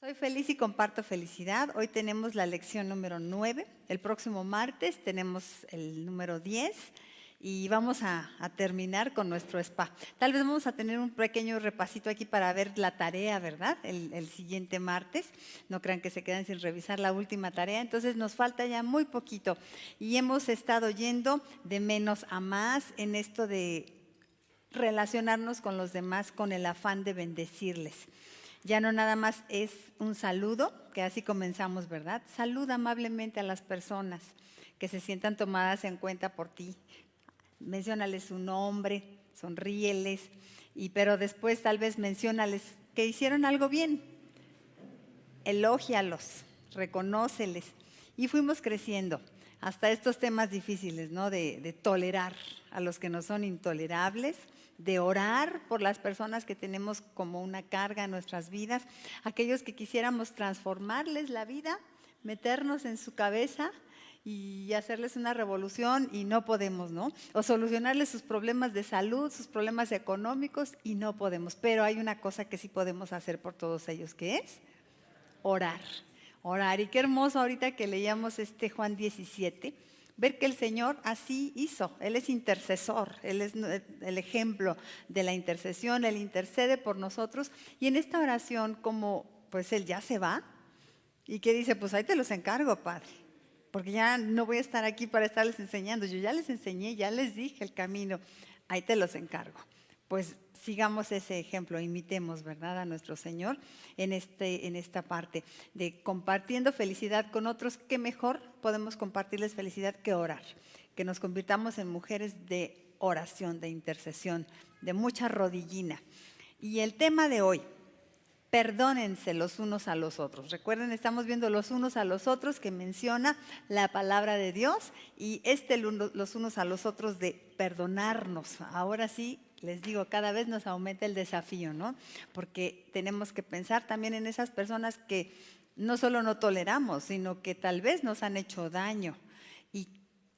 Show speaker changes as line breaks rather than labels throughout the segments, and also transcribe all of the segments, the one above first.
Soy feliz y comparto felicidad. Hoy tenemos la lección número 9. El próximo martes tenemos el número 10 y vamos a terminar con nuestro spa. Tal vez vamos a tener un pequeño repasito aquí para ver la tarea, ¿verdad? El siguiente martes. No crean que se queden sin revisar la última tarea. Entonces nos falta ya muy poquito y hemos estado yendo de menos a más en esto de relacionarnos con los demás con el afán de bendecirles. Ya no nada más es un saludo, que así comenzamos, ¿verdad? Saluda amablemente a las personas que se sientan tomadas en cuenta por ti. Menciónales su nombre, sonríeles, pero después tal vez menciónales que hicieron algo bien. Elógialos, reconóceles. Y fuimos creciendo hasta estos temas difíciles, ¿no? De tolerar a los que no son intolerables, de orar por las personas que tenemos como una carga en nuestras vidas, aquellos que quisiéramos transformarles la vida, meternos en su cabeza y hacerles una revolución y no podemos, ¿no? O solucionarles sus problemas de salud, sus problemas económicos y no podemos. Pero hay una cosa que sí podemos hacer por todos ellos, ¿qué es? Orar. Orar. Y qué hermoso ahorita que leíamos Juan 17, ver que el Señor así hizo. Él es intercesor, Él es el ejemplo de la intercesión, Él intercede por nosotros. Y en esta oración, como pues Él ya se va, y que dice, pues ahí te los encargo, Padre, porque ya no voy a estar aquí para estarles enseñando. Yo ya les enseñé, ya les dije el camino, ahí te los encargo. Pues sigamos ese ejemplo, imitemos, ¿verdad?, a nuestro Señor en esta parte de compartiendo felicidad con otros. ¿Qué mejor podemos compartirles felicidad que orar? Que nos convirtamos en mujeres de oración, de intercesión, de mucha rodillina. Y el tema de hoy: perdónense los unos a los otros. Recuerden, estamos viendo los unos a los otros que menciona la palabra de Dios, y los unos a los otros de perdonarnos. Ahora sí, les digo, cada vez nos aumenta el desafío, ¿no? Porque tenemos que pensar también en esas personas que no solo no toleramos, sino que tal vez nos han hecho daño. ¿Y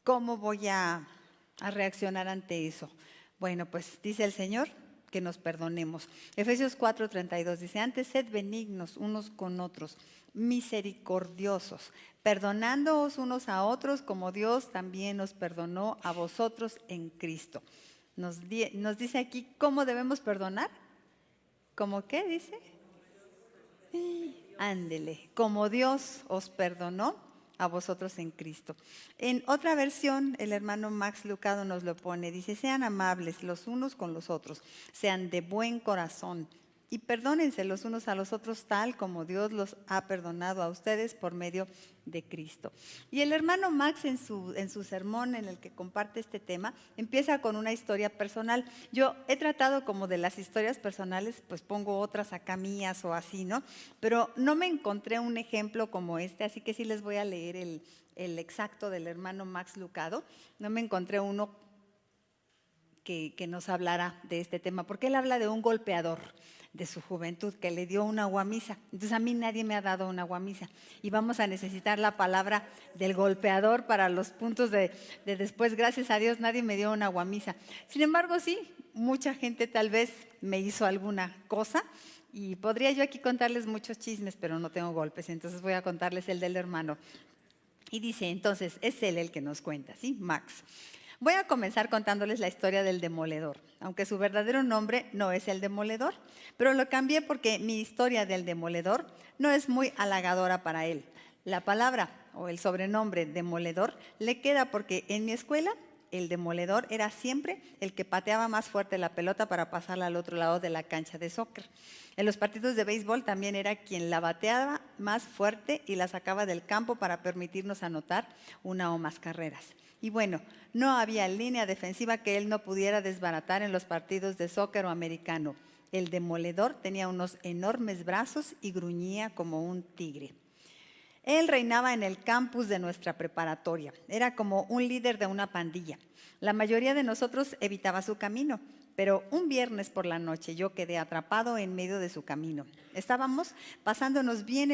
cómo voy a reaccionar ante eso? Bueno, pues dice el Señor que nos perdonemos. Efesios 4:32 dice: antes sed benignos unos con otros, misericordiosos, perdonándoos unos a otros como Dios también os perdonó a vosotros en Cristo. Nos dice aquí cómo debemos perdonar. ¿Cómo qué dice? Ándele, como Dios os perdonó a vosotros en Cristo. En otra versión, el hermano Max Lucado nos lo pone, dice: sean amables los unos con los otros, sean de buen corazón y perdónense los unos a los otros tal como Dios los ha perdonado a ustedes por medio de Cristo. Y el hermano Max en su sermón en el que comparte este tema empieza con una historia personal. Yo he tratado como de las historias personales, pues pongo otras acá mías o así, ¿no? Pero no me encontré un ejemplo como así que sí les voy a leer el exacto del hermano Max Lucado. No me encontré uno que nos hablara de este tema, porque él habla de un golpeador de su juventud que le dio una guamisa. Entonces a mí nadie me ha dado una guamisa y vamos a necesitar la palabra del golpeador para los puntos de después. Gracias a Dios nadie me dio una guamisa. Sin embargo, sí, mucha gente tal vez me hizo alguna cosa y podría yo aquí contarles muchos chismes, pero no tengo golpes, entonces voy a contarles el del hermano. Y dice, entonces, es él el que nos cuenta, ¿sí? Max. Voy a comenzar contándoles la historia del demoledor, aunque su verdadero nombre no es el demoledor, pero lo cambié porque mi historia del demoledor no es muy halagadora para él. La palabra o el sobrenombre demoledor le queda porque en mi escuela el demoledor era siempre el que pateaba más fuerte la pelota para pasarla al otro lado de la cancha de soccer. En los partidos de béisbol también era quien la bateaba más fuerte y la sacaba del campo para permitirnos anotar una o más carreras. Y bueno, no había línea defensiva que él no pudiera desbaratar en los partidos de soccer o americano. El demoledor tenía unos enormes brazos y gruñía como un tigre. Él reinaba en el campus de nuestra preparatoria. Era como un líder de una pandilla. La mayoría de nosotros evitaba su camino, pero un viernes por la noche yo quedé atrapado en medio de su camino. Estábamos pasándonosla bien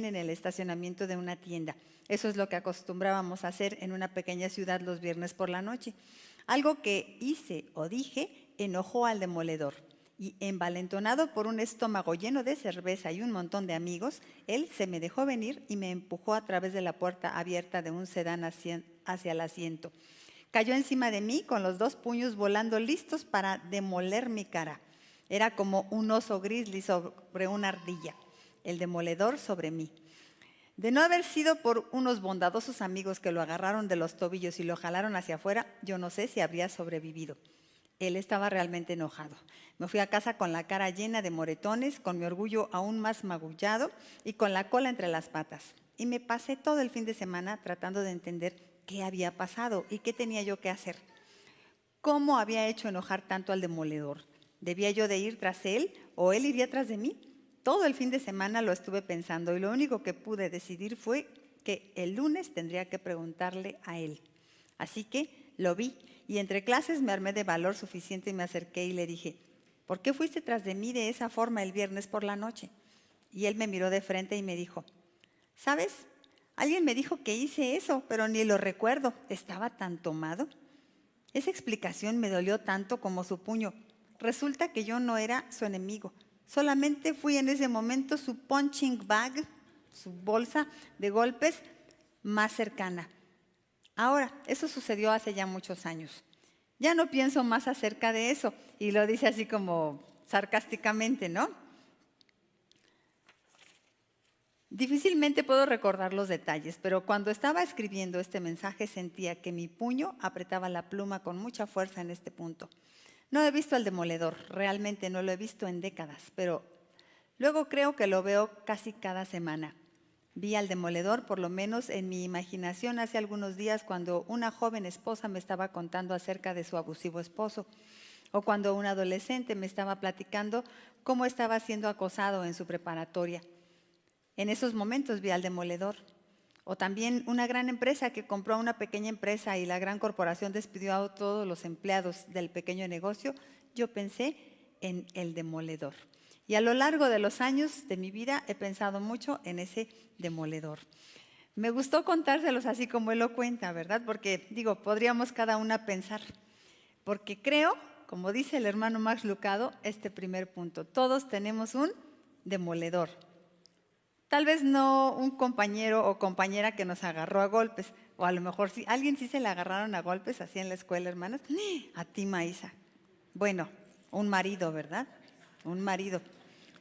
en el estacionamiento de una tienda. Eso es lo que acostumbrábamos a hacer en una pequeña ciudad los viernes por la noche. Algo que hice o dije enojó al demoledor. y envalentonado por un estómago lleno de cerveza y un montón de amigos, él se me dejó venir y me empujó a través de la puerta abierta de un sedán hacia el asiento. Cayó encima de mí con los dos puños volando listos para demoler mi cara. Era como un oso grizzly sobre una ardilla, el demoledor sobre mí. De no haber sido por unos bondadosos amigos que lo agarraron de los tobillos y lo jalaron hacia afuera, yo no sé si habría sobrevivido. Él estaba realmente enojado. Me fui a casa con la cara llena de moretones, con mi orgullo aún más magullado y con la cola entre las patas. Y me pasé todo el fin de semana tratando de entender qué había pasado y qué tenía yo que hacer. ¿Cómo había hecho enojar tanto al demoledor? ¿Debía yo de ir tras él o él iría tras de mí? Todo el fin de semana lo estuve pensando y lo único que pude decidir fue que el lunes tendría que preguntarle a él. Así que lo vi y entre clases me armé de valor suficiente y me acerqué y le dije, ¿por qué fuiste tras de mí de esa forma el viernes por la noche? Y él me miró de frente y me dijo, ¿sabes? Alguien me dijo que hice eso, pero ni lo recuerdo. Estaba tan tomado. Esa explicación me dolió tanto como su puño. Resulta que yo no era su enemigo. Solamente fui en ese momento su punching bag, su bolsa de golpes más cercana. Ahora, eso sucedió hace ya muchos años. Ya no pienso más acerca de eso. Y lo dice así como sarcásticamente, ¿no? Difícilmente puedo recordar los detalles, pero cuando estaba escribiendo este mensaje sentía que mi puño apretaba la pluma con mucha fuerza en este punto. No he visto al demoledor, realmente no lo he visto en décadas, pero luego creo que lo veo casi cada semana. Vi al demoledor, por lo menos en mi imaginación, hace algunos días cuando una joven esposa me estaba contando acerca de su abusivo esposo, o cuando un adolescente me estaba platicando cómo estaba siendo acosado en su preparatoria. En esos momentos vi al demoledor. O también una gran empresa que compró a una pequeña empresa y la gran corporación despidió a todos los empleados del pequeño negocio. Yo pensé en el demoledor. Y a lo largo de los años de mi vida he pensado mucho en ese demoledor. Me gustó contárselos así como él lo cuenta, ¿verdad? Porque, digo, podríamos cada una pensar. Porque creo, como dice el hermano Max Lucado, este primer punto, todos tenemos un demoledor. Tal vez no un compañero o compañera que nos agarró a golpes, o a lo mejor sí, alguien sí se le agarraron a golpes así en la escuela, hermanas. A ti, Maísa. Bueno, un marido, ¿verdad? Un marido,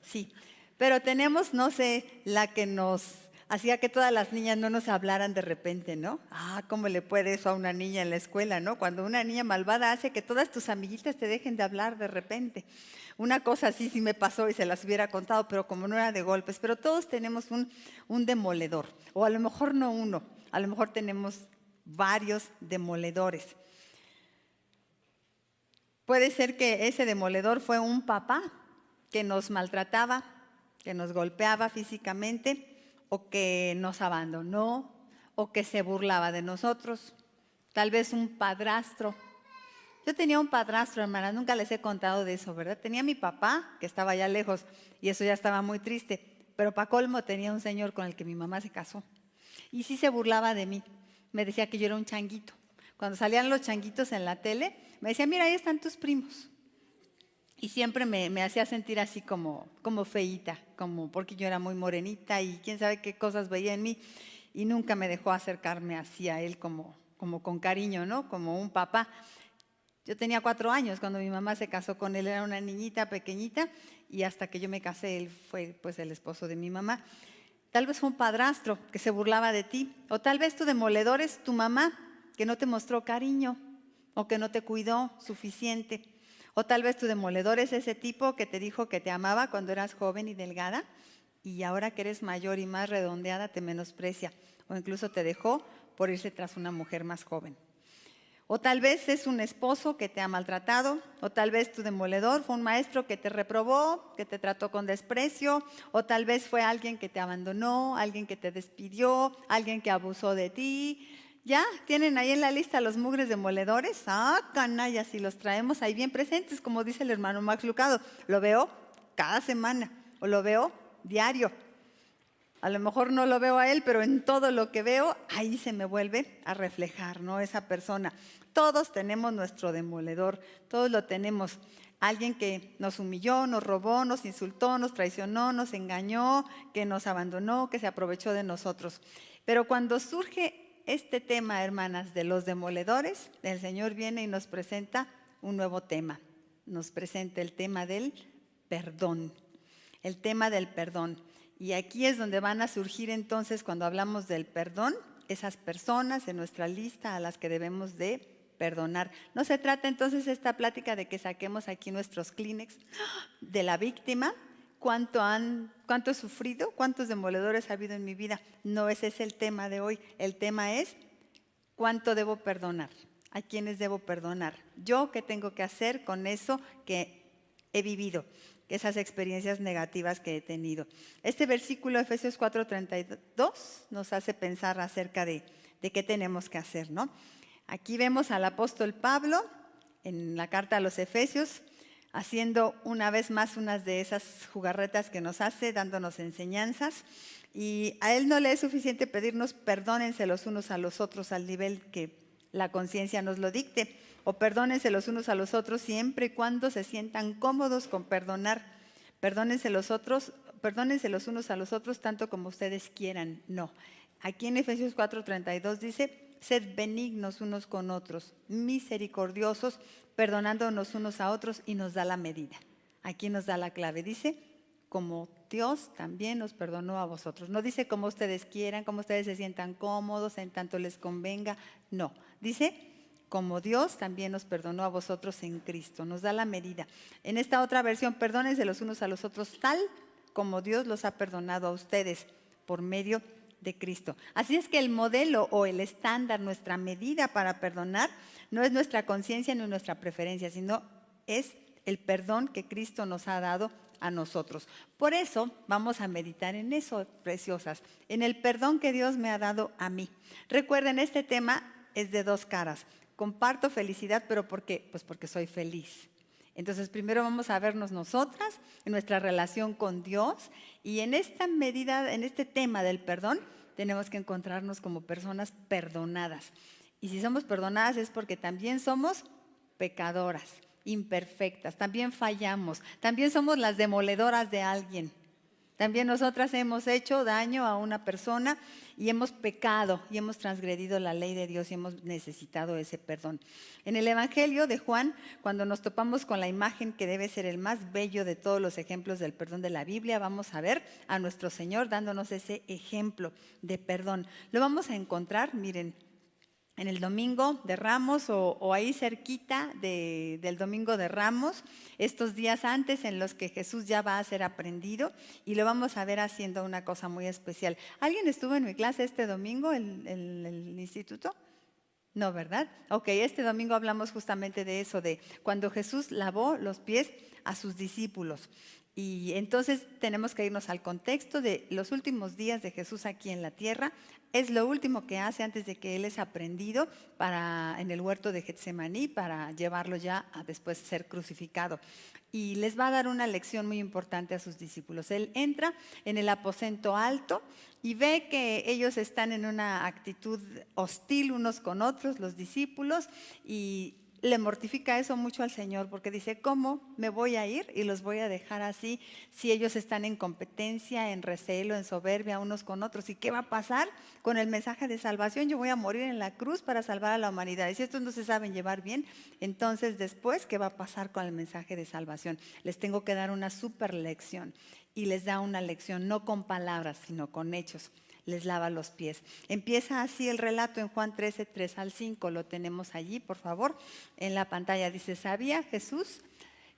sí. Pero tenemos, no sé, la que nos hacía que todas las niñas no nos hablaran de repente, ¿no? Ah, ¿cómo le puede eso a una niña en la escuela, no? Cuando una niña malvada hace que todas tus amiguitas te dejen de hablar de repente. Una cosa así sí me pasó y se las hubiera contado, pero como no era de golpes. Pero todos tenemos un demoledor, o a lo mejor no uno, a lo mejor tenemos varios demoledores. Puede ser que ese demoledor fue un papá que nos maltrataba, que nos golpeaba físicamente, o que nos abandonó, o que se burlaba de nosotros. Tal vez un padrastro. Yo tenía un padrastro, hermanas, nunca les he contado de eso, ¿verdad? Tenía a mi papá, que estaba allá lejos, y eso ya estaba muy triste, pero para colmo tenía un señor con el que mi mamá se casó. Y sí se burlaba de mí, me decía que yo era un changuito. Cuando salían los changuitos en la tele, me decía, mira, ahí están tus primos. Y siempre me hacía sentir así como feíta, como porque yo era muy morenita y quién sabe qué cosas veía en mí. Y nunca me dejó acercarme así a él como con cariño, ¿no? Como un papá. Yo tenía 4 años cuando mi mamá se casó con él, era una niñita pequeñita y hasta que yo me casé él fue pues el esposo de mi mamá. Tal vez fue un padrastro que se burlaba de ti, o tal vez tu demoledor es tu mamá que no te mostró cariño o que no te cuidó suficiente, o tal vez tu demoledor es ese tipo que te dijo que te amaba cuando eras joven y delgada y ahora que eres mayor y más redondeada te menosprecia o incluso te dejó por irse tras una mujer más joven. O tal vez es un esposo que te ha maltratado, o tal vez tu demoledor fue un maestro que te reprobó, que te trató con desprecio, o tal vez fue alguien que te abandonó, alguien que te despidió, alguien que abusó de ti. ¿Ya? ¿Tienen ahí en la lista los mugres demoledores? Ah, canallas, y los traemos ahí bien presentes, como dice el hermano Max Lucado. Lo veo cada semana, o lo veo diario. A lo mejor no lo veo a él, pero en todo lo que veo, ahí se me vuelve a reflejar, ¿no? Esa persona. Todos tenemos nuestro demoledor, todos lo tenemos. Alguien que nos humilló, nos robó, nos insultó, nos traicionó, nos engañó, que nos abandonó, que se aprovechó de nosotros. Pero cuando surge este tema, hermanas, de los demoledores, el Señor viene y nos presenta un nuevo tema. Nos presenta el tema del perdón. El tema del perdón. Y aquí es donde van a surgir entonces, cuando hablamos del perdón, esas personas en nuestra lista a las que debemos de perdonar. No se trata entonces esta plática de que saquemos aquí nuestros Kleenex de la víctima, cuánto he sufrido, cuántos demoledores ha habido en mi vida. No ese es el tema de hoy. El tema es cuánto debo perdonar, a quiénes debo perdonar. Yo, ¿qué tengo que hacer con eso que he vivido? Esas experiencias negativas que he tenido. Este versículo, Efesios 4:32, nos hace pensar acerca de qué tenemos que hacer, ¿no? Aquí vemos al apóstol Pablo en la carta a los Efesios haciendo una vez más unas de esas jugarretas que nos hace, dándonos enseñanzas. Y a él no le es suficiente pedirnos perdónense los unos a los otros al nivel que la conciencia nos lo dicte, o perdónense los unos a los otros siempre y cuando se sientan cómodos con perdonar. Perdónense los unos a los otros tanto como ustedes quieran. No. Aquí en Efesios 4:32 dice: sed benignos unos con otros, misericordiosos, perdonándonos unos a otros, y nos da la medida. Aquí nos da la clave. Dice, como Dios también nos perdonó a vosotros. No dice como ustedes quieran, como ustedes se sientan cómodos, en tanto les convenga. No, dice como Dios también nos perdonó a vosotros en Cristo. Nos da la medida. En esta otra versión, perdónense los unos a los otros tal como Dios los ha perdonado a ustedes por medio de Cristo. Así es que el modelo o el estándar, nuestra medida para perdonar, no es nuestra conciencia ni nuestra preferencia, sino es el perdón que Cristo nos ha dado a nosotros. Por eso vamos a meditar en eso, preciosas, en el perdón que Dios me ha dado a mí. Recuerden, este tema es de dos caras. Comparto felicidad, pero ¿por qué? Pues porque soy feliz. Entonces, primero vamos a vernos nosotras, en nuestra relación con Dios, y en esta medida, en este tema del perdón, tenemos que encontrarnos como personas perdonadas. Y si somos perdonadas es porque también somos pecadoras, imperfectas, también fallamos, también somos las demoledoras de alguien. También nosotras hemos hecho daño a una persona y hemos pecado y hemos transgredido la ley de Dios y hemos necesitado ese perdón. En el Evangelio de Juan, cuando nos topamos con la imagen que debe ser el más bello de todos los ejemplos del perdón de la Biblia, vamos a ver a nuestro Señor dándonos ese ejemplo de perdón. Lo vamos a encontrar, miren, en el Domingo de Ramos o ahí cerquita del Domingo de Ramos, estos días antes en los que Jesús ya va a ser aprendido, y lo vamos a ver haciendo una cosa muy especial. ¿Alguien estuvo en mi clase este domingo en el instituto? No, ¿verdad? Ok, este domingo hablamos justamente de eso, de cuando Jesús lavó los pies a sus discípulos. Y entonces tenemos que irnos al contexto de los últimos días de Jesús aquí en la tierra. Es lo último que hace antes de que Él es aprendido en el huerto de Getsemaní para llevarlo ya a después ser crucificado. Y les va a dar una lección muy importante a sus discípulos. Él entra en el aposento alto y ve que ellos están en una actitud hostil unos con otros, los discípulos, y le mortifica eso mucho al Señor, porque dice, ¿cómo me voy a ir y los voy a dejar así si ellos están en competencia, en recelo, en soberbia unos con otros? ¿Y qué va a pasar con el mensaje de salvación? Yo voy a morir en la cruz para salvar a la humanidad. Y si estos no se saben llevar bien, entonces después, ¿qué va a pasar con el mensaje de salvación? Les tengo que dar una super lección. Y les da una lección, no con palabras, sino con hechos. Les lava los pies. Empieza así el relato en Juan 13, 3-5. Lo tenemos allí, por favor, en la pantalla. Dice, ¿sabía Jesús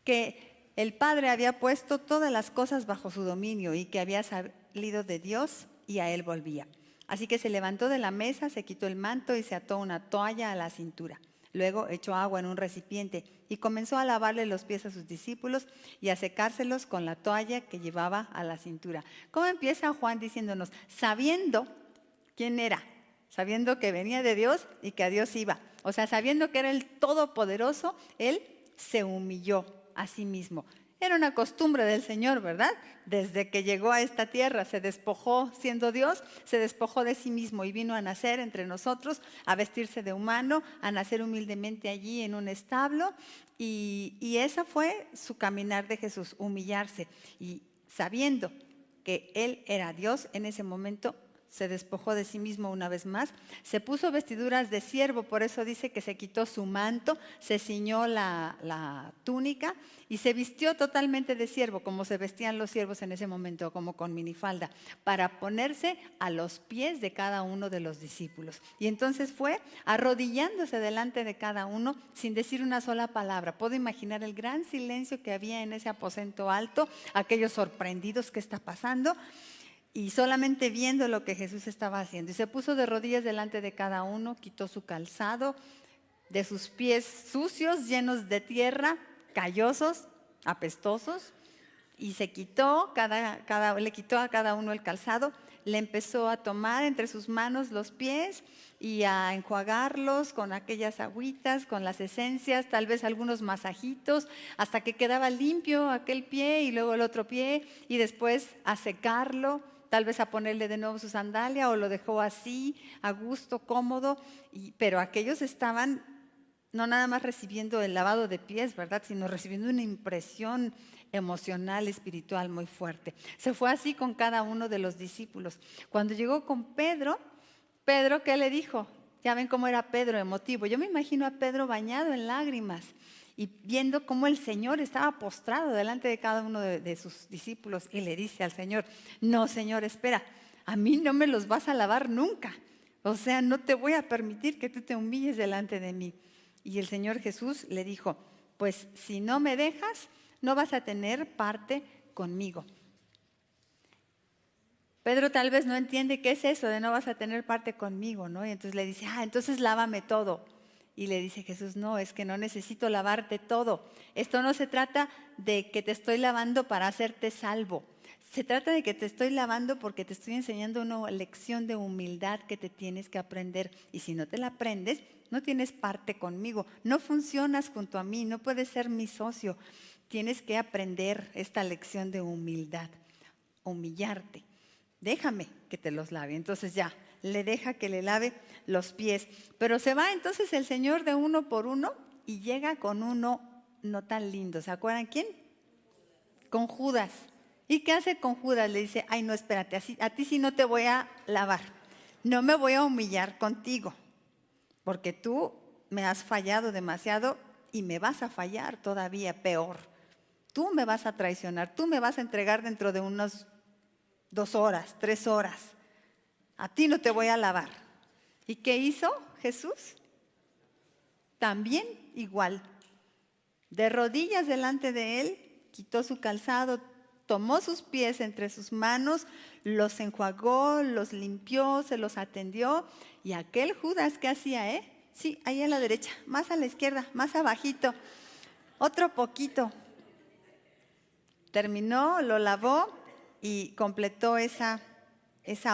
que el Padre había puesto todas las cosas bajo su dominio y que había salido de Dios y a Él volvía? Así que se levantó de la mesa, se quitó el manto y se ató una toalla a la cintura. Luego echó agua en un recipiente y comenzó a lavarle los pies a sus discípulos y a secárselos con la toalla que llevaba a la cintura. ¿Cómo empieza Juan diciéndonos? Sabiendo quién era, sabiendo que venía de Dios y que a Dios iba. O sea, sabiendo que era el Todopoderoso, Él se humilló a sí mismo. Era una costumbre del Señor, ¿verdad? Desde que llegó a esta tierra, se despojó siendo Dios, se despojó de sí mismo y vino a nacer entre nosotros, a vestirse de humano, a nacer humildemente allí en un establo. Y ese fue su caminar de Jesús, humillarse. Y sabiendo que Él era Dios, en ese momento se despojó de sí mismo una vez más, se puso vestiduras de siervo, por eso dice que se quitó su manto, se ciñó la túnica y se vistió totalmente de siervo, como se vestían los siervos en ese momento, como con minifalda, para ponerse a los pies de cada uno de los discípulos. Y entonces fue arrodillándose delante de cada uno sin decir una sola palabra. Puedo imaginar el gran silencio que había en ese aposento alto, aquellos sorprendidos, ¿qué está pasando? Y solamente viendo lo que Jesús estaba haciendo. Y se puso de rodillas delante de cada uno, quitó su calzado, de sus pies sucios, llenos de tierra, callosos, apestosos, y se quitó, le quitó a cada uno el calzado, le empezó a tomar entre sus manos los pies y a enjuagarlos con aquellas agüitas, con las esencias, tal vez algunos masajitos, hasta que quedaba limpio aquel pie y luego el otro pie, y después a secarlo, tal vez a ponerle de nuevo su sandalia, o lo dejó así, a gusto, cómodo, pero aquellos estaban no nada más recibiendo el lavado de pies, ¿verdad?, sino recibiendo una impresión emocional, espiritual muy fuerte. Se fue así con cada uno de los discípulos. Cuando llegó con Pedro, Pedro, ¿qué le dijo? Ya ven cómo era Pedro, emotivo. Yo me imagino a Pedro bañado en lágrimas y viendo cómo el Señor estaba postrado delante de cada uno de sus discípulos, y le dice al Señor: no, Señor, espera, a mí no me los vas a lavar nunca. O sea, no te voy a permitir que tú te humilles delante de mí. Y el Señor Jesús le dijo: pues si no me dejas, no vas a tener parte conmigo. Pedro tal vez no entiende qué es eso de no vas a tener parte conmigo, ¿no? Y entonces le dice: entonces lávame todo. Y le dice Jesús: no, es que no necesito lavarte todo. Esto no se trata de que te estoy lavando para hacerte salvo. Se trata de que te estoy lavando porque te estoy enseñando una lección de humildad que te tienes que aprender. Y si no te la aprendes, no tienes parte conmigo. No funcionas junto a mí, no puedes ser mi socio. Tienes que aprender esta lección de humildad, humillarte. Déjame que te los lave. Entonces ya, le deja que le lave los pies. Pero se va entonces el Señor de uno por uno y llega con uno no tan lindo. ¿Se acuerdan quién? Con Judas. ¿Y qué hace con Judas? Le dice: ay, no, espérate, a ti sí no te voy a lavar. No me voy a humillar contigo, porque tú me has fallado demasiado y me vas a fallar todavía peor. Tú me vas a traicionar, tú me vas a entregar dentro de unos 2 horas, 3 horas. A ti no te voy a lavar. ¿Y qué hizo Jesús? También igual. De rodillas delante de él, quitó su calzado, tomó sus pies entre sus manos, los enjuagó, los limpió, se los atendió. Y aquel Judas, ¿qué hacía, Sí, ahí a la derecha, más a la izquierda, más abajito, otro poquito. Terminó, lo lavó y completó esa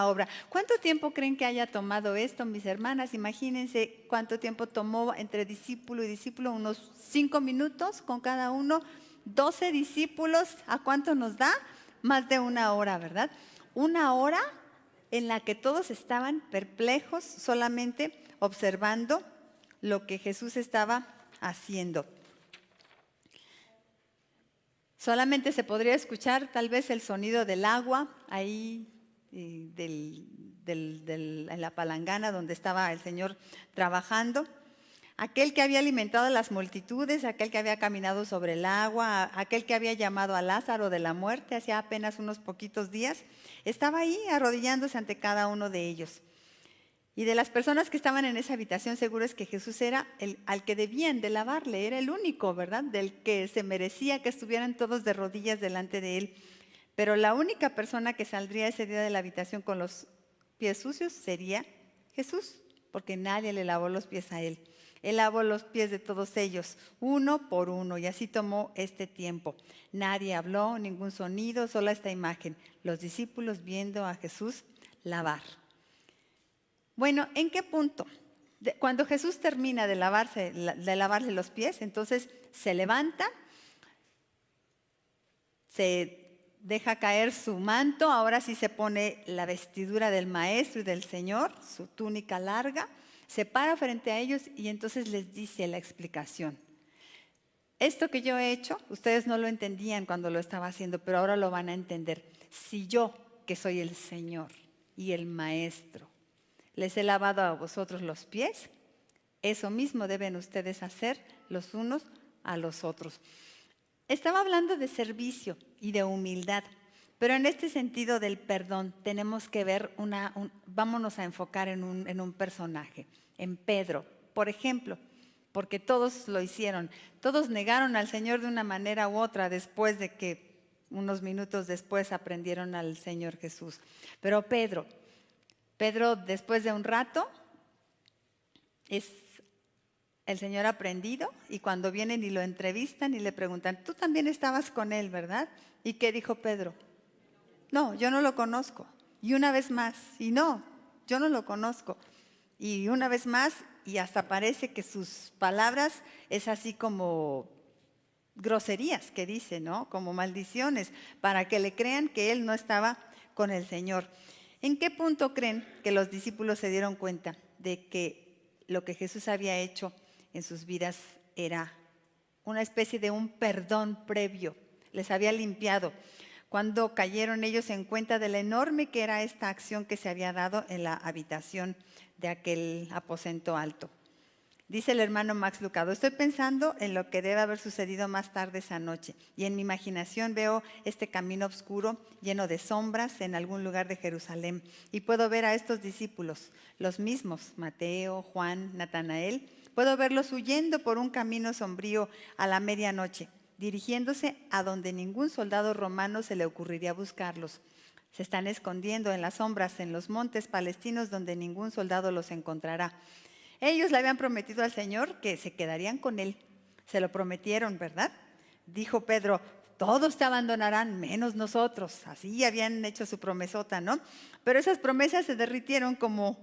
obra. ¿Cuánto tiempo creen que haya tomado esto, mis hermanas? Imagínense cuánto tiempo tomó entre discípulo y discípulo, unos 5 minutos con cada uno. 12 discípulos, ¿a cuánto nos da? Más de 1 hora, ¿verdad? 1 hora en la que todos estaban perplejos, solamente observando lo que Jesús estaba haciendo. Solamente se podría escuchar tal vez el sonido del agua ahí en la palangana donde estaba el Señor trabajando. Aquel que había alimentado a las multitudes, aquel que había caminado sobre el agua, aquel que había llamado a Lázaro de la muerte hacía apenas unos poquitos días, estaba ahí arrodillándose ante cada uno de ellos. Y de las personas que estaban en esa habitación, seguro es que Jesús era al que debían de lavarle, era el único, ¿verdad?, del que se merecía que estuvieran todos de rodillas delante de él. Pero la única persona que saldría ese día de la habitación con los pies sucios sería Jesús, porque nadie le lavó los pies a él. Él lavó los pies de todos ellos, uno por uno, y así tomó este tiempo. Nadie habló, ningún sonido, solo esta imagen, los discípulos viendo a Jesús lavar. Bueno, ¿en qué punto? Cuando Jesús termina de lavarle los pies, entonces se levanta se deja caer su manto, ahora sí se pone la vestidura del maestro y del Señor, su túnica larga, se para frente a ellos y entonces les dice la explicación. Esto que yo he hecho, ustedes no lo entendían cuando lo estaba haciendo, pero ahora lo van a entender. Si yo, que soy el Señor y el Maestro, les he lavado a vosotros los pies, eso mismo deben ustedes hacer los unos a los otros. Estaba hablando de servicio y de humildad, pero en este sentido del perdón tenemos que ver vámonos a enfocar en un personaje, en Pedro, por ejemplo, porque todos lo hicieron, todos negaron al Señor de una manera u otra después de que unos minutos después aprendieron al Señor Jesús. Pero Pedro después de un rato es el Señor aprendido, y cuando vienen y lo entrevistan y le preguntan, tú también estabas con él, ¿verdad? ¿Y qué dijo Pedro? No, yo no lo conozco. Y una vez más, y no, yo no lo conozco. Y una vez más, y hasta parece que sus palabras es así como groserías que dice, ¿no? Como maldiciones, para que le crean que él no estaba con el Señor. ¿En qué punto creen que los discípulos se dieron cuenta de que lo que Jesús había hecho en sus vidas era una especie de un perdón previo? Les había limpiado. Cuando cayeron ellos en cuenta de lo enorme que era esta acción que se había dado en la habitación de aquel aposento alto. Dice el hermano Max Lucado, estoy pensando en lo que debe haber sucedido más tarde esa noche, y en mi imaginación veo este camino oscuro lleno de sombras en algún lugar de Jerusalén, y puedo ver a estos discípulos, los mismos, Mateo, Juan, Natanael, puedo verlos huyendo por un camino sombrío a la medianoche, dirigiéndose a donde ningún soldado romano se le ocurriría buscarlos. Se están escondiendo en las sombras en los montes palestinos donde ningún soldado los encontrará. Ellos le habían prometido al Señor que se quedarían con Él. Se lo prometieron, ¿verdad? Dijo Pedro, todos te abandonarán, menos nosotros. Así habían hecho su promesota, ¿no? Pero esas promesas se derritieron como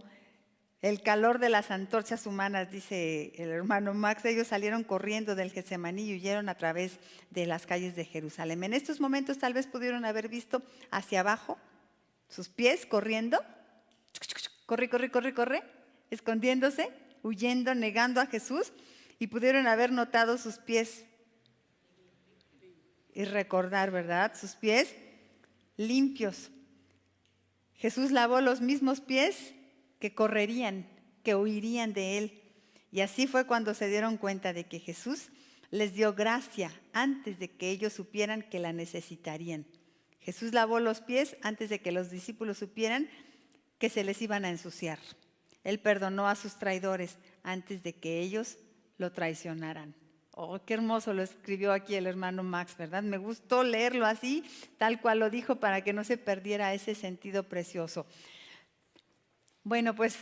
el calor de las antorchas humanas, dice el hermano Max. Ellos salieron corriendo del Getsemaní y huyeron a través de las calles de Jerusalén. En estos momentos tal vez pudieron haber visto hacia abajo sus pies corriendo. Corre, corre, corre, corre, escondiéndose, huyendo, negando a Jesús, y pudieron haber notado sus pies y recordar, ¿verdad? Sus pies limpios. Jesús lavó los mismos pies que correrían, que huirían de él. Y así fue cuando se dieron cuenta de que Jesús les dio gracia antes de que ellos supieran que la necesitarían. Jesús lavó los pies antes de que los discípulos supieran que se les iban a ensuciar. Él perdonó a sus traidores antes de que ellos lo traicionaran. Oh, qué hermoso lo escribió aquí el hermano Max, ¿verdad? Me gustó leerlo así, tal cual lo dijo, para que no se perdiera ese sentido precioso. Bueno, pues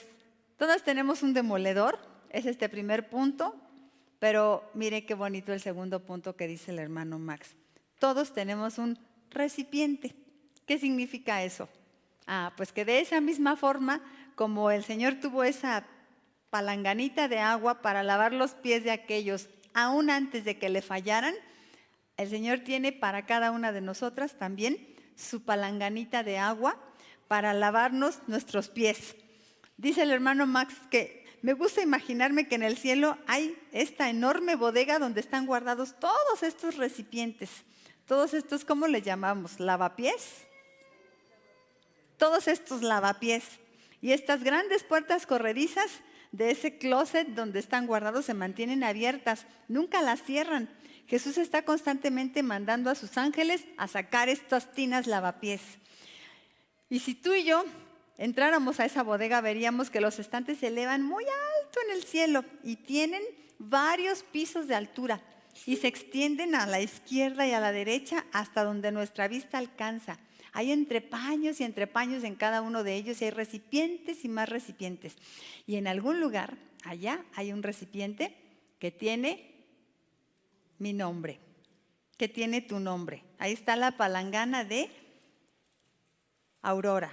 todas tenemos un demoledor, es este primer punto, pero mire qué bonito el segundo punto que dice el hermano Max. Todos tenemos un recipiente. ¿Qué significa eso? Pues que de esa misma forma, como el Señor tuvo esa palanganita de agua para lavar los pies de aquellos, aún antes de que le fallaran, el Señor tiene para cada una de nosotras también su palanganita de agua para lavarnos nuestros pies. Dice el hermano Max que me gusta imaginarme que en el cielo hay esta enorme bodega donde están guardados todos estos recipientes, todos estos, ¿cómo le llamamos? ¿Lavapiés? Todos estos lavapiés. Y estas grandes puertas corredizas de ese closet donde están guardados se mantienen abiertas, nunca las cierran. Jesús está constantemente mandando a sus ángeles a sacar estas tinas lavapiés. Y si tú y yo entráramos a esa bodega, veríamos que los estantes se elevan muy alto en el cielo y tienen varios pisos de altura y se extienden a la izquierda y a la derecha hasta donde nuestra vista alcanza. Hay entrepaños y entrepaños en cada uno de ellos, y hay recipientes y más recipientes. Y en algún lugar, allá, hay un recipiente que tiene mi nombre, que tiene tu nombre. Ahí está la palangana de Aurora.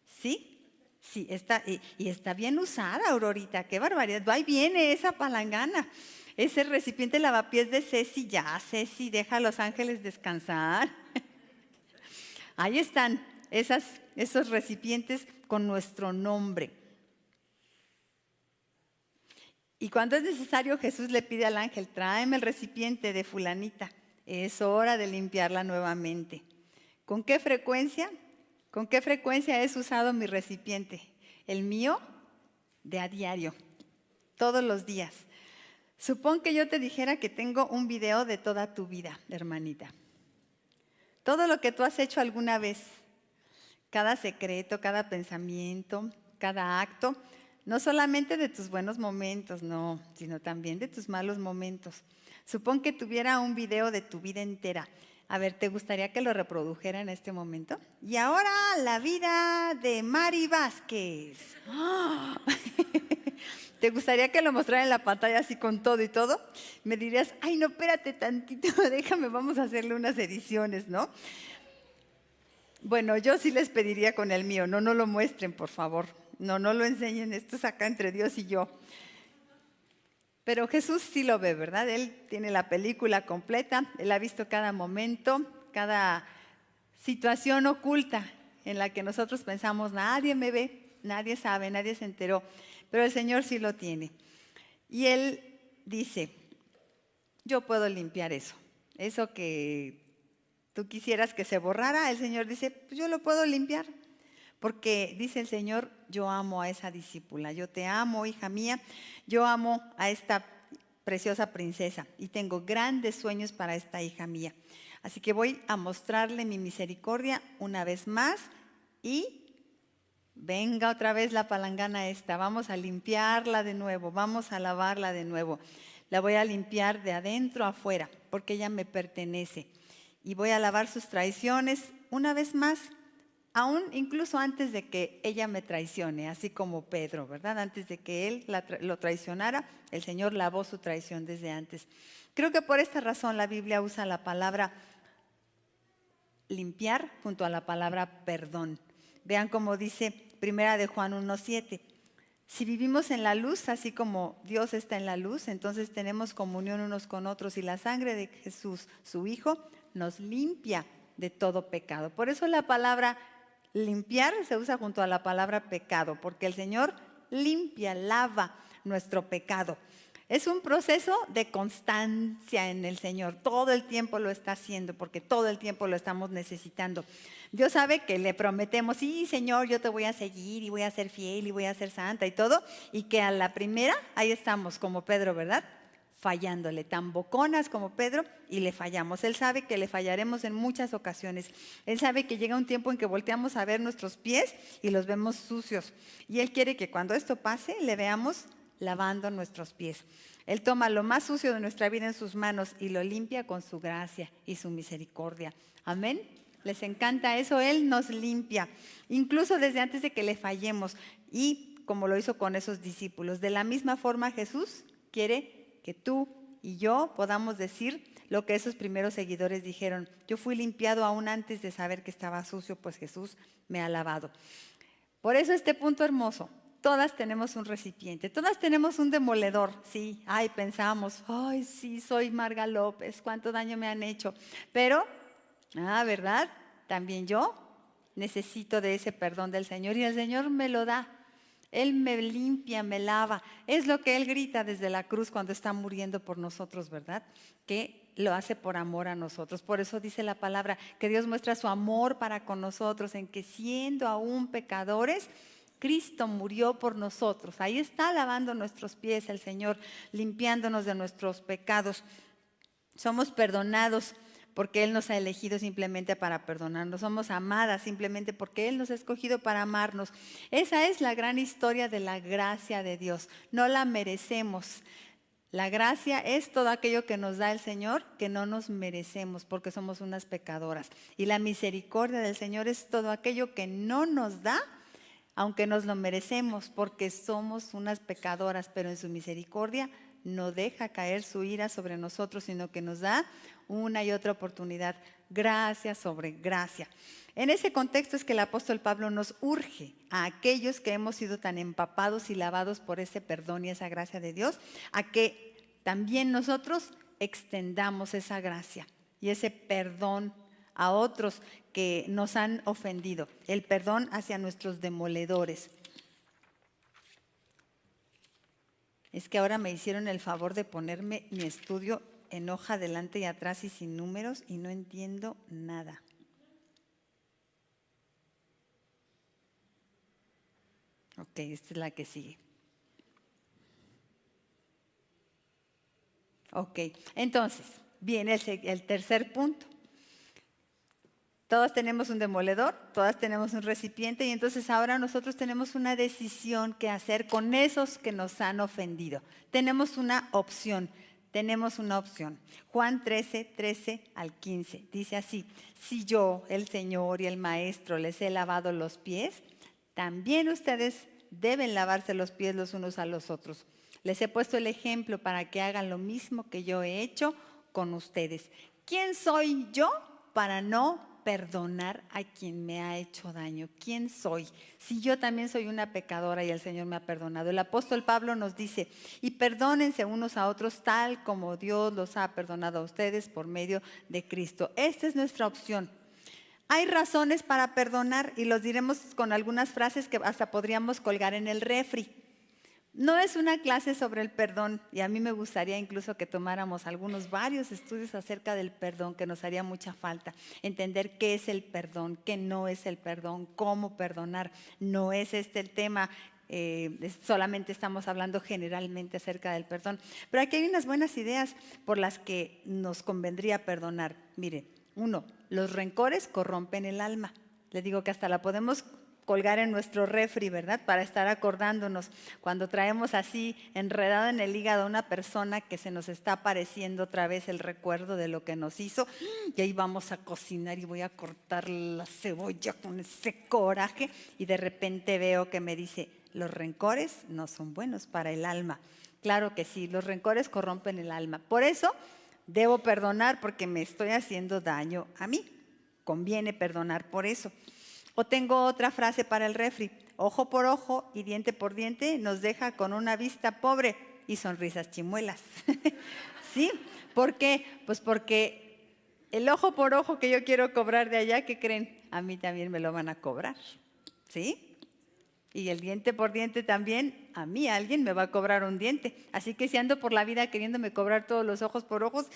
¿Sí? Sí, está, y está bien usada, Aurorita, qué barbaridad. Ahí viene esa palangana. Ese recipiente lavapiés de Ceci, ya Ceci, deja a los ángeles descansar. Ahí están esos recipientes con nuestro nombre. Y cuando es necesario, Jesús le pide al ángel, tráeme el recipiente de fulanita. Es hora de limpiarla nuevamente. ¿Con qué frecuencia? ¿Con qué frecuencia es usado mi recipiente? El mío, de a diario, todos los días. Supón que yo te dijera que tengo un video de toda tu vida, hermanita. Todo lo que tú has hecho alguna vez, cada secreto, cada pensamiento, cada acto, no solamente de tus buenos momentos, no, sino también de tus malos momentos. Supón que tuviera un video de tu vida entera. A ver, ¿te gustaría que lo reprodujera en este momento? Y ahora la vida de Mari Vázquez. ¡Oh! ¿Te gustaría que lo mostrara en la pantalla así con todo y todo? Me dirías, ay, no, espérate tantito, déjame, vamos a hacerle unas ediciones, ¿no? Bueno, yo sí les pediría con el mío, no lo muestren, por favor. No lo enseñen, esto es acá entre Dios y yo. Pero Jesús sí lo ve, ¿verdad? Él tiene la película completa, Él ha visto cada momento, cada situación oculta en la que nosotros pensamos, nadie me ve, nadie sabe, nadie se enteró, pero el Señor sí lo tiene. Y Él dice, yo puedo limpiar eso que tú quisieras que se borrara, el Señor dice, pues yo lo puedo limpiar. Porque dice el Señor, yo amo a esa discípula, yo te amo, hija mía, yo amo a esta preciosa princesa y tengo grandes sueños para esta hija mía. Así que voy a mostrarle mi misericordia una vez más y venga otra vez la palangana esta, vamos a limpiarla de nuevo, vamos a lavarla de nuevo. La voy a limpiar de adentro a afuera porque ella me pertenece y voy a lavar sus traiciones una vez más. Aún incluso antes de que ella me traicione, así como Pedro, ¿verdad? Antes de que él lo traicionara, el Señor lavó su traición desde antes. Creo que por esta razón la Biblia usa la palabra limpiar junto a la palabra perdón. Vean cómo dice Primera de Juan 1:7. Si vivimos en la luz, así como Dios está en la luz, entonces tenemos comunión unos con otros y la sangre de Jesús, su Hijo, nos limpia de todo pecado. Por eso la palabra limpiar se usa junto a la palabra pecado, porque el Señor limpia, lava nuestro pecado. Es un proceso de constancia en el Señor. Todo el tiempo lo está haciendo, porque todo el tiempo lo estamos necesitando. Dios sabe que le prometemos, sí, Señor, yo te voy a seguir y voy a ser fiel y voy a ser santa y todo, y que a la primera, ahí estamos como Pedro, ¿verdad? Fallándole, tan boconas como Pedro, y le fallamos. Él sabe que le fallaremos en muchas ocasiones. Él sabe que llega un tiempo en que volteamos a ver nuestros pies y los vemos sucios. Y Él quiere que cuando esto pase, le veamos lavando nuestros pies. Él toma lo más sucio de nuestra vida en sus manos y lo limpia con su gracia y su misericordia. Amén. ¿Les encanta eso? Él nos limpia, incluso desde antes de que le fallemos. Y como lo hizo con esos discípulos. De la misma forma, Jesús quiere que tú y yo podamos decir lo que esos primeros seguidores dijeron. Yo fui limpiado aún antes de saber que estaba sucio, pues Jesús me ha lavado. Por eso este punto hermoso, todas tenemos un recipiente, todas tenemos un demoledor, sí, pensamos, ay, sí, soy Marga López, cuánto daño me han hecho, pero, ¿verdad? También yo necesito de ese perdón del Señor y el Señor me lo da. Él me limpia, me lava. Es lo que Él grita desde la cruz cuando está muriendo por nosotros, ¿verdad? Que lo hace por amor a nosotros. Por eso dice la palabra que Dios muestra su amor para con nosotros, en que siendo aún pecadores, Cristo murió por nosotros. Ahí está lavando nuestros pies el Señor, limpiándonos de nuestros pecados. Somos perdonados porque Él nos ha elegido simplemente para perdonarnos. Somos amadas simplemente porque Él nos ha escogido para amarnos. Esa es la gran historia de la gracia de Dios. No la merecemos. La gracia es todo aquello que nos da el Señor que no nos merecemos porque somos unas pecadoras. Y la misericordia del Señor es todo aquello que no nos da aunque nos lo merecemos porque somos unas pecadoras, pero en su misericordia no deja caer su ira sobre nosotros, sino que nos da una y otra oportunidad, gracia sobre gracia. En ese contexto es que el apóstol Pablo nos urge a aquellos que hemos sido tan empapados y lavados por ese perdón y esa gracia de Dios, a que también nosotros extendamos esa gracia y ese perdón a otros que nos han ofendido. El perdón hacia nuestros demoledores. Es que ahora me hicieron el favor de ponerme mi estudio en hoja adelante y atrás y sin números y no entiendo nada. Ok, esta es la que sigue. Ok, entonces, viene el tercer punto. Todos tenemos un demoledor, todas tenemos un recipiente y entonces ahora nosotros tenemos una decisión que hacer con esos que nos han ofendido. Tenemos una opción. Juan 13:13-15 dice así: si yo, el Señor y el Maestro, les he lavado los pies, también ustedes deben lavarse los pies los unos a los otros. Les he puesto el ejemplo para que hagan lo mismo que yo he hecho con ustedes. ¿Quién soy yo para no perdonar a quien me ha hecho daño? ¿Quién soy? Si yo también soy una pecadora y el Señor me ha perdonado. El apóstol Pablo nos dice: y perdónense unos a otros tal como Dios los ha perdonado a ustedes por medio de Cristo. Esta es nuestra opción. Hay razones para perdonar y los diremos con algunas frases que hasta podríamos colgar en el refri. No es una clase sobre el perdón y a mí me gustaría incluso que tomáramos varios estudios acerca del perdón, que nos haría mucha falta. Entender qué es el perdón, qué no es el perdón, cómo perdonar. No es este el tema, solamente estamos hablando generalmente acerca del perdón. Pero aquí hay unas buenas ideas por las que nos convendría perdonar. Mire, 1, los rencores corrompen el alma. Le digo que hasta la podemos colgar en nuestro refri, ¿verdad? Para estar acordándonos cuando traemos así enredado en el hígado a una persona que se nos está apareciendo otra vez el recuerdo de lo que nos hizo, y ahí vamos a cocinar y voy a cortar la cebolla con ese coraje y de repente veo que me dice: los rencores no son buenos para el alma. Claro que sí, los rencores corrompen el alma. Por eso debo perdonar, porque me estoy haciendo daño a mí. Conviene perdonar por eso. O tengo otra frase para el refri: ojo por ojo y diente por diente nos deja con una vista pobre y sonrisas chimuelas. ¿Sí? ¿Por qué? Pues porque el ojo por ojo que yo quiero cobrar de allá, ¿qué creen? A mí también me lo van a cobrar. ¿Sí? Y el diente por diente también, a mí alguien me va a cobrar un diente. Así que si ando por la vida queriéndome cobrar todos los ojos por ojos,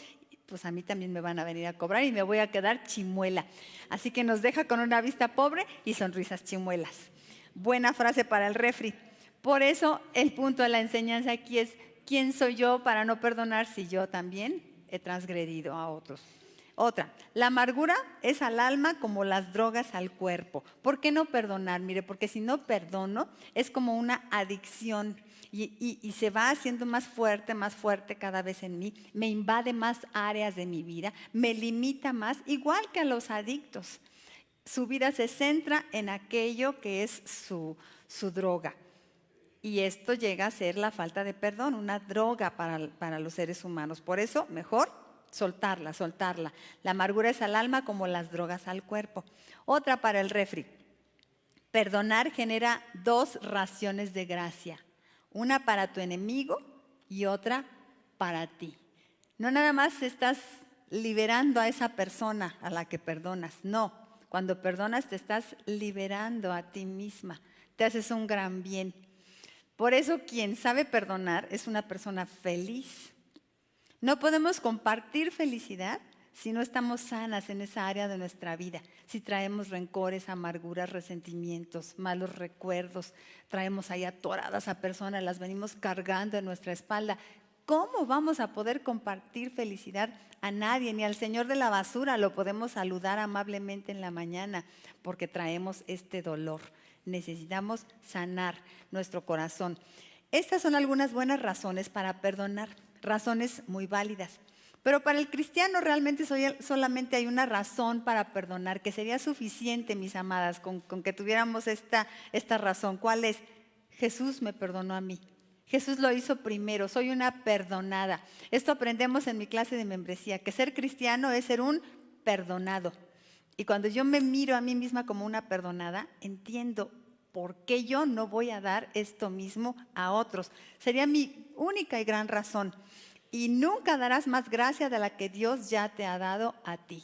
pues a mí también me van a venir a cobrar y me voy a quedar chimuela. Así que nos deja con una vista pobre y sonrisas chimuelas. Buena frase para el refri. Por eso el punto de la enseñanza aquí es: ¿quién soy yo para no perdonar si yo también he transgredido a otros? Otra, la amargura es al alma como las drogas al cuerpo. ¿Por qué no perdonar? Mire, porque si no perdono es como una adicción y se va haciendo más fuerte cada vez en mí. Me invade más áreas de mi vida, me limita más, igual que a los adictos. Su vida se centra en aquello que es su droga. Y esto llega a ser la falta de perdón, una droga para los seres humanos. Por eso, mejor soltarla. La amargura es al alma como las drogas al cuerpo. Otra para el refri: perdonar genera 2 raciones de gracia. Una para tu enemigo y otra para ti. No nada más estás liberando a esa persona a la que perdonas, no. Cuando perdonas te estás liberando a ti misma, te haces un gran bien. Por eso quien sabe perdonar es una persona feliz. No podemos compartir felicidad si no estamos sanas en esa área de nuestra vida. Si traemos rencores, amarguras, resentimientos, malos recuerdos, traemos ahí atoradas a personas, las venimos cargando en nuestra espalda. ¿Cómo vamos a poder compartir felicidad a nadie? Ni al señor de la basura lo podemos saludar amablemente en la mañana porque traemos este dolor. Necesitamos sanar nuestro corazón. Estas son algunas buenas razones para perdonar, razones muy válidas. Pero para el cristiano realmente solamente hay una razón para perdonar, que sería suficiente, mis amadas, con que tuviéramos esta razón. ¿Cuál es? Jesús me perdonó a mí. Jesús lo hizo primero, soy una perdonada. Esto aprendemos en mi clase de membresía, que ser cristiano es ser un perdonado. Y cuando yo me miro a mí misma como una perdonada, entiendo por qué yo no voy a dar esto mismo a otros. Sería mi única y gran razón. Y nunca darás más gracia de la que Dios ya te ha dado a ti.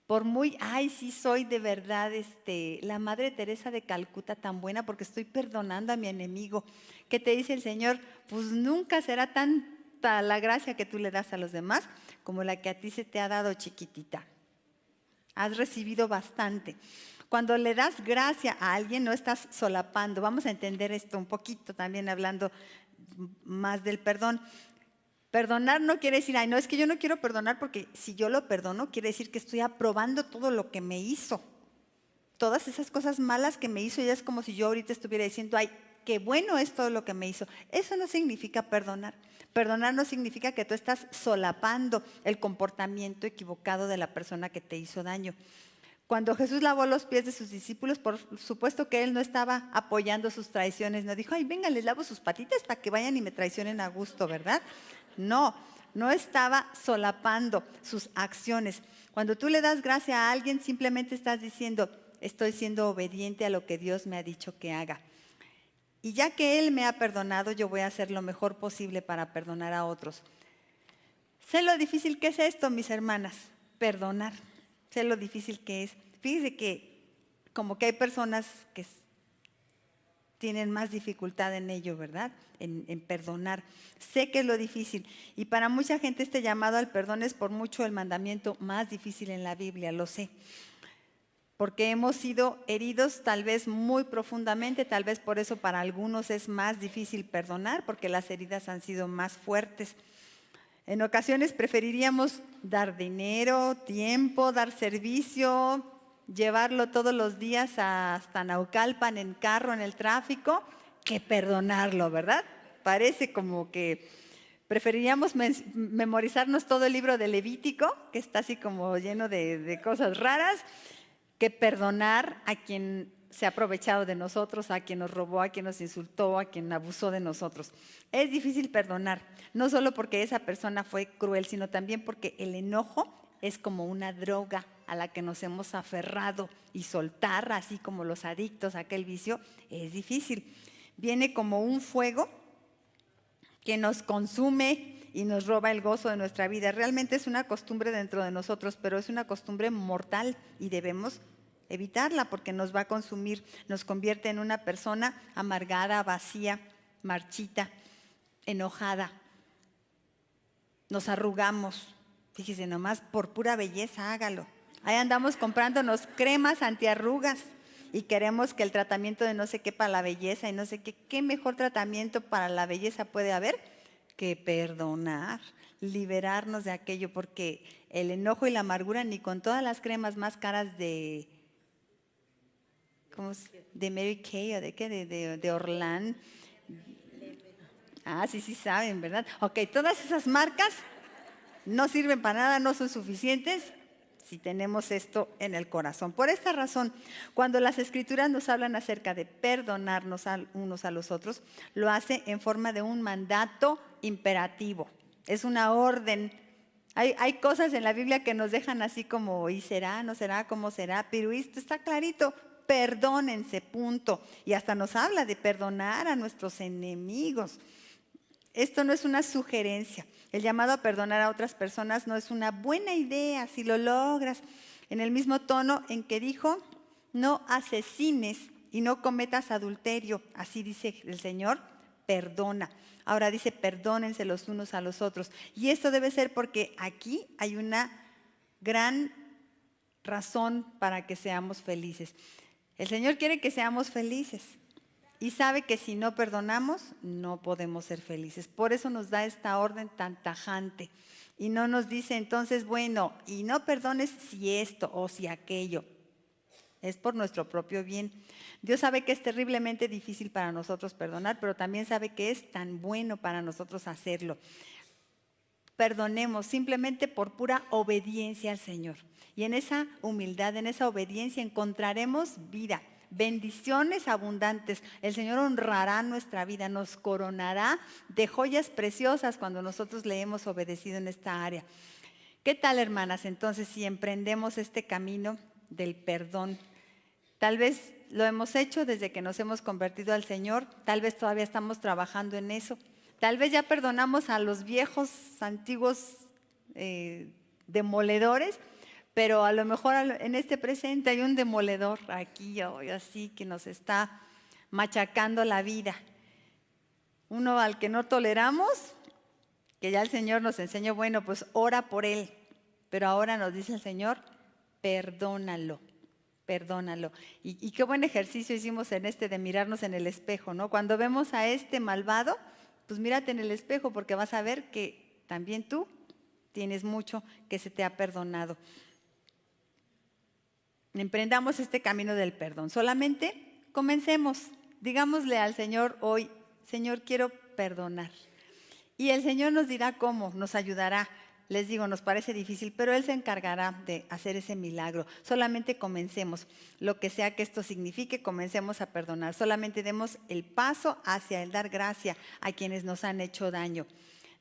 Por muy, ay, sí soy de verdad la Madre Teresa de Calcuta tan buena porque estoy perdonando a mi enemigo. ¿Qué te dice el Señor? Pues nunca será tanta la gracia que tú le das a los demás como la que a ti se te ha dado, chiquitita. Has recibido bastante. Cuando le das gracia a alguien, no estás solapando. Vamos a entender esto un poquito también hablando más del perdón. Perdonar no quiere decir, ay, no, es que yo no quiero perdonar porque si yo lo perdono, quiere decir que estoy aprobando todo lo que me hizo. Todas esas cosas malas que me hizo, ya es como si yo ahorita estuviera diciendo, ay, qué bueno es todo lo que me hizo. Eso no significa perdonar. Perdonar no significa que tú estás solapando el comportamiento equivocado de la persona que te hizo daño. Cuando Jesús lavó los pies de sus discípulos, por supuesto que Él no estaba apoyando sus traiciones, no dijo, ay, venga, les lavo sus patitas para que vayan y me traicionen a gusto, ¿verdad? No, no estaba solapando sus acciones. Cuando tú le das gracia a alguien, simplemente estás diciendo, estoy siendo obediente a lo que Dios me ha dicho que haga. Y ya que Él me ha perdonado, yo voy a hacer lo mejor posible para perdonar a otros. Sé lo difícil que es esto, mis hermanas, perdonar. Sé lo difícil que es. Fíjense que como que hay personas que tienen más dificultad en ello, ¿verdad? En perdonar. Sé que es lo difícil. Y para mucha gente este llamado al perdón es por mucho el mandamiento más difícil en la Biblia, lo sé. Porque hemos sido heridos tal vez muy profundamente, tal vez por eso para algunos es más difícil perdonar, porque las heridas han sido más fuertes. En ocasiones preferiríamos dar dinero, tiempo, dar servicio, llevarlo todos los días hasta Naucalpan en carro, en el tráfico, que perdonarlo, ¿verdad? Parece como que preferiríamos memorizarnos todo el libro de Levítico, que está así como lleno de cosas raras, que perdonar a quien se ha aprovechado de nosotros, a quien nos robó, a quien nos insultó, a quien abusó de nosotros. Es difícil perdonar, no solo porque esa persona fue cruel, sino también porque el enojo es como una droga a la que nos hemos aferrado y soltar, así como los adictos a aquel vicio, es difícil. Viene como un fuego que nos consume y nos roba el gozo de nuestra vida. Realmente es una costumbre dentro de nosotros, pero es una costumbre mortal y debemos evitarla porque nos va a consumir, nos convierte en una persona amargada, vacía, marchita, enojada. Nos arrugamos. Fíjese nomás, por pura belleza hágalo. Ahí andamos comprándonos cremas antiarrugas y queremos que el tratamiento de no sé qué para la belleza y no sé qué, ¿qué mejor tratamiento para la belleza puede haber que perdonar, liberarnos de aquello? Porque el enojo y la amargura ni con todas las cremas más caras de Mary Kay o de qué, de Orlán. Ah, sí saben, ¿verdad? Ok, todas esas marcas no sirven para nada, no son suficientes si tenemos esto en el corazón. Por esta razón, cuando las Escrituras nos hablan acerca de perdonarnos unos a los otros, lo hace en forma de un mandato imperativo. Es una orden. Hay cosas en la Biblia que nos dejan así como, ¿y será, no será, cómo será? Pero esto está clarito, perdónense, punto. Y hasta nos habla de perdonar a nuestros enemigos. Esto no es una sugerencia. El llamado a perdonar a otras personas no es una buena idea si lo logras. En el mismo tono en que dijo, no asesines y no cometas adulterio. Así dice el Señor, perdona. Ahora dice, perdónense los unos a los otros. Y esto debe ser porque aquí hay una gran razón para que seamos felices. El Señor quiere que seamos felices. Y sabe que si no perdonamos, no podemos ser felices. Por eso nos da esta orden tan tajante. Y no nos dice entonces, bueno, y no perdones si esto o si aquello. Es por nuestro propio bien. Dios sabe que es terriblemente difícil para nosotros perdonar, pero también sabe que es tan bueno para nosotros hacerlo. Perdonemos simplemente por pura obediencia al Señor. Y en esa humildad, en esa obediencia encontraremos vida. Bendiciones abundantes. El Señor honrará nuestra vida, nos coronará de joyas preciosas cuando nosotros le hemos obedecido en esta área. ¿Qué tal, hermanas? Entonces, si emprendemos este camino del perdón, tal vez lo hemos hecho desde que nos hemos convertido al Señor, tal vez todavía estamos trabajando en eso, tal vez ya perdonamos a los viejos, antiguos demoledores, pero a lo mejor en este presente hay un demoledor aquí o así que nos está machacando la vida. Uno al que no toleramos, que ya el Señor nos enseñó, bueno, pues ora por él. Pero ahora nos dice el Señor, perdónalo, perdónalo. Y qué buen ejercicio hicimos en este de mirarnos en el espejo, ¿no? Cuando vemos a este malvado, pues mírate en el espejo porque vas a ver que también tú tienes mucho que se te ha perdonado. Emprendamos este camino del perdón. Solamente comencemos. Digámosle al Señor hoy, Señor, quiero perdonar. Y el Señor nos dirá cómo, nos ayudará. Les digo, nos parece difícil, pero Él se encargará de hacer ese milagro. Solamente comencemos. Lo que sea que esto signifique, comencemos a perdonar. Solamente demos el paso hacia el dar gracia a quienes nos han hecho daño.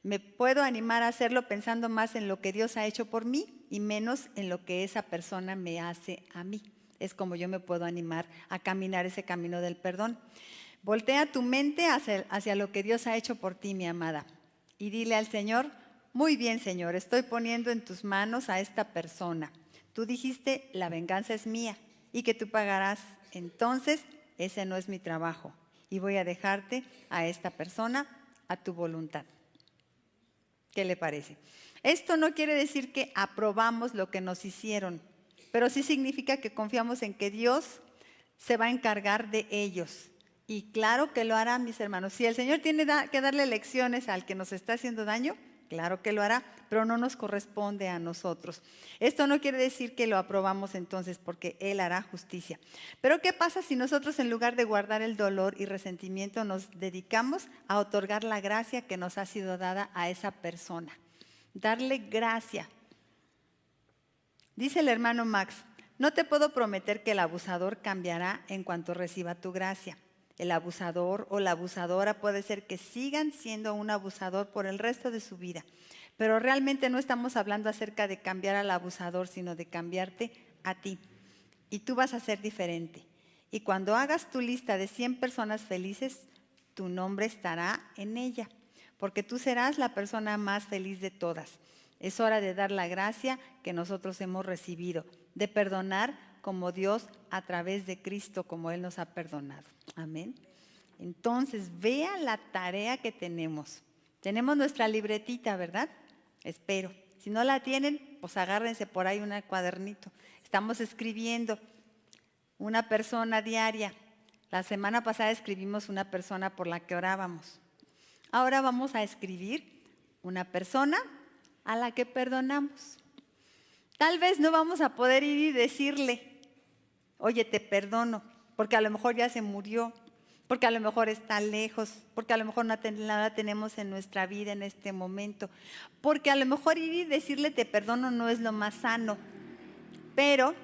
Me puedo animar a hacerlo pensando más en lo que Dios ha hecho por mí y menos en lo que esa persona me hace a mí. Es como yo me puedo animar a caminar ese camino del perdón. Voltea tu mente hacia lo que Dios ha hecho por ti, mi amada. Y dile al Señor, muy bien, Señor, estoy poniendo en tus manos a esta persona. Tú dijiste, la venganza es mía y que tú pagarás. Entonces, ese no es mi trabajo. Y voy a dejarte a esta persona a tu voluntad. ¿Qué le parece? Esto no quiere decir que aprobamos lo que nos hicieron, pero sí significa que confiamos en que Dios se va a encargar de ellos. Y claro que lo hará, mis hermanos. Si el Señor tiene que darle lecciones al que nos está haciendo daño, claro que lo hará, pero no nos corresponde a nosotros. Esto no quiere decir que lo aprobamos entonces, porque Él hará justicia. Pero ¿qué pasa si nosotros, en lugar de guardar el dolor y resentimiento, nos dedicamos a otorgar la gracia que nos ha sido dada a esa persona? Darle gracia. Dice el hermano Max, no te puedo prometer que el abusador cambiará en cuanto reciba tu gracia. El abusador o la abusadora puede ser que sigan siendo un abusador por el resto de su vida, pero realmente no estamos hablando acerca de cambiar al abusador, sino de cambiarte a ti. Y tú vas a ser diferente. Y cuando hagas tu lista de 100 personas felices, tu nombre estará en ella, porque tú serás la persona más feliz de todas. Es hora de dar la gracia que nosotros hemos recibido, de perdonar como Dios a través de Cristo, como Él nos ha perdonado. Amén. Entonces, vea la tarea que tenemos. Tenemos nuestra libretita, ¿verdad? Espero. Si no la tienen, pues agárrense por ahí un cuadernito. Estamos escribiendo una persona diaria. La semana pasada escribimos una persona por la que orábamos. Ahora vamos a escribir una persona a la que perdonamos. Tal vez no vamos a poder ir y decirle, oye, te perdono, porque a lo mejor ya se murió, porque a lo mejor está lejos, porque a lo mejor no la tenemos en nuestra vida en este momento, porque a lo mejor ir y decirle te perdono no es lo más sano, pero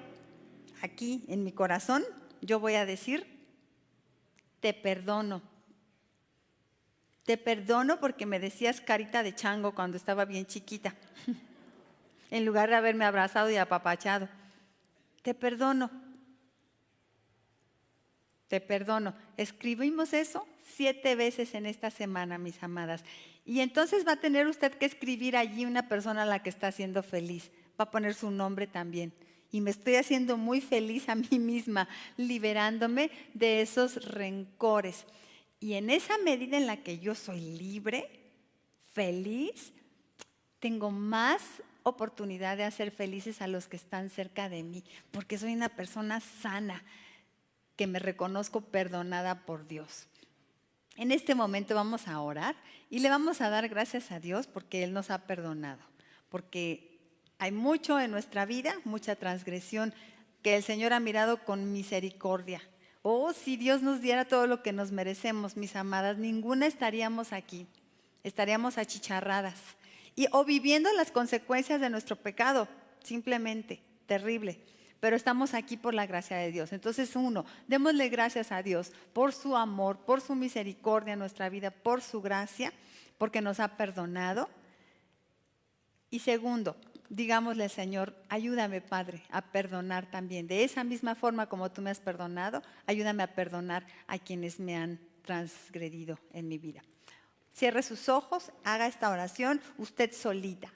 aquí en mi corazón yo voy a decir te perdono. Te perdono porque me decías carita de chango cuando estaba bien chiquita, en lugar de haberme abrazado y apapachado. Te perdono. Te perdono. Escribimos eso 7 veces en esta semana, mis amadas. Y entonces va a tener usted que escribir allí una persona a la que está haciendo feliz. Va a poner su nombre también. Y me estoy haciendo muy feliz a mí misma, liberándome de esos rencores. Y en esa medida en la que yo soy libre, feliz, tengo más oportunidad de hacer felices a los que están cerca de mí, porque soy una persona sana, que me reconozco perdonada por Dios. En este momento vamos a orar y le vamos a dar gracias a Dios porque Él nos ha perdonado, porque hay mucho en nuestra vida, mucha transgresión que el Señor ha mirado con misericordia. Oh, si Dios nos diera todo lo que nos merecemos, mis amadas, ninguna estaríamos aquí, estaríamos achicharradas o viviendo las consecuencias de nuestro pecado, simplemente, terrible. Pero estamos aquí por la gracia de Dios. Entonces, démosle gracias a Dios por su amor, por su misericordia en nuestra vida, por su gracia, porque nos ha perdonado. Y segundo, digámosle al Señor, ayúdame, Padre, a perdonar también. De esa misma forma como tú me has perdonado, ayúdame a perdonar a quienes me han transgredido en mi vida. Cierre sus ojos, haga esta oración usted solita.